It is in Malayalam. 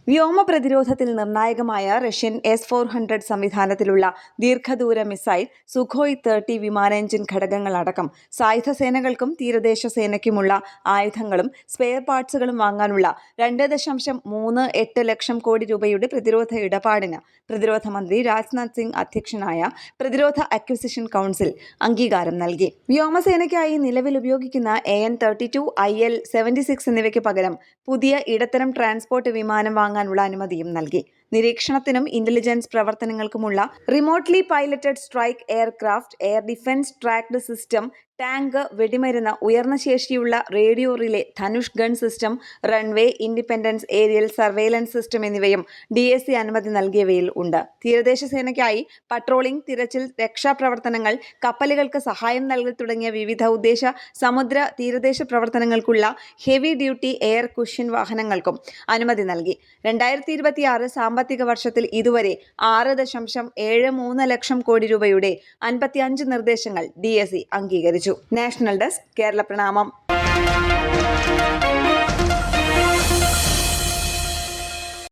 വ്യോമ പ്രതിരോധത്തിൽ നിർണായകമായ റഷ്യൻ S-400 സംവിധാനത്തിലുള്ള ദീർഘദൂര മിസൈൽ സുഖോയ് 30 വിമാന എഞ്ചിൻ ഘടകങ്ങളടക്കം സായുധ സേനകൾക്കും തീരദേശ സേനയ്ക്കുമുള്ള ആയുധങ്ങളും സ്പെയർ പാർട്സുകളും വാങ്ങാനുള്ള 2.38 ലക്ഷം കോടി രൂപയുടെ പ്രതിരോധ ഇടപാടിന് പ്രതിരോധ മന്ത്രി രാജ്നാഥ് സിംഗ് അധ്യക്ഷനായ പ്രതിരോധ അക്വിസിഷൻ കൗൺസിൽ അംഗീകാരം നൽകി. വ്യോമസേനയ്ക്കായി നിലവിൽ ഉപയോഗിക്കുന്ന AN-32, IL-76 എന്നിവയ്ക്ക് പകരം പുതിയ ഇടത്തരം ട്രാൻസ്പോർട്ട് വിമാനം വാങ്ങാനുള്ള അനുമതിയും നൽകി. നിരീക്ഷണത്തിനും ഇന്റലിജൻസ് പ്രവർത്തനങ്ങൾക്കുമുള്ള remotely piloted strike aircraft, air defence tracked system, tank, വെടിമരുന്ന്, ഉയർന്ന ശേഷിയുള്ള radio relay, Dhanush gun system, runway independence aerial surveillance system എന്നിവയും DSC അനുമതി നൽകിയവയിൽ ഉണ്ട്. തീരദേശ സേനയ്ക്കായി പട്രോളിംഗ്, തിരച്ചിൽ, രക്ഷാപ്രവർത്തനങ്ങൾ, കപ്പലുകൾക്ക് സഹായം നൽകൽ തുടങ്ങിയ വിവിധ ഉദ്ദേശ സമുദ്ര തീരദേശ പ്രവർത്തനങ്ങൾക്കുള്ള ഹെവി ഡ്യൂട്ടി എയർ കുഷ്യൻ വാഹനങ്ങൾക്കും അനുമതി നൽകി. 2026 സാമ്പത്തിക വർഷത്തിൽ ഇതുവരെ 6.73 ലക്ഷം കോടി രൂപയുടെ 55 നിർദ്ദേശങ്ങൾ DSC അംഗീകരിച്ചു. നാഷണൽ ഡെസ്ക്, കേരള പ്രണാമം.